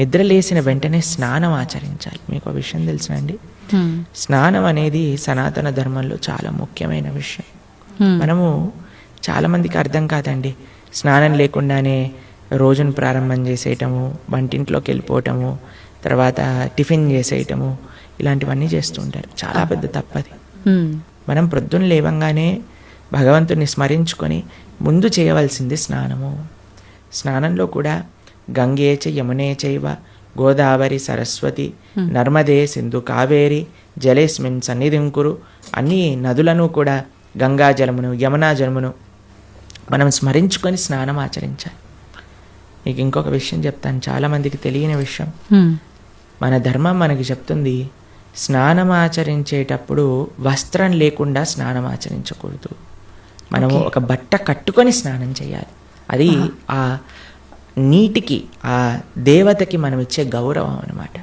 నిద్ర లేచిన వెంటనే స్నానం ఆచరించాలి. మీకు ఆ విషయం తెలుసునండి? స్నానం అనేది సనాతన ధర్మంలో చాలా ముఖ్యమైన విషయం. మనము చాలామందికి అర్థం కాదండి. స్నానం లేకుండానే రోజును ప్రారంభం చేసేయటము, వంటింట్లోకి వెళ్ళిపోవటము, తర్వాత టిఫిన్ చేసేయటము, ఇలాంటివన్నీ చేస్తూ ఉంటారు. చాలా పెద్ద తప్పది. మనం ప్రొద్దున లేవంగానే భగవంతుని స్మరించుకొని ముందు చేయవలసింది స్నానము. స్నానంలో కూడా గంగే చ యమునే చైవ గోదావరి సరస్వతి నర్మదే సింధు కావేరి జలేస్మిన్ సన్నిధిం కురు, అన్ని నదులను కూడా గంగా జలమును యమునా జలమును మనం స్మరించుకొని స్నానం ఆచరించాలి. మీకు ఇంకొక విషయం చెప్తాను, చాలామందికి తెలియని విషయం. మన ధర్మం మనకి చెప్తుంది, స్నానం ఆచరించేటప్పుడు వస్త్రం లేకుండా స్నానం ఆచరించకూడదు. మనము ఒక బట్ట కట్టుకొని స్నానం చేయాలి. అది ఆ నీటికి, ఆ దేవతకి మనం ఇచ్చే గౌరవం అన్నమాట.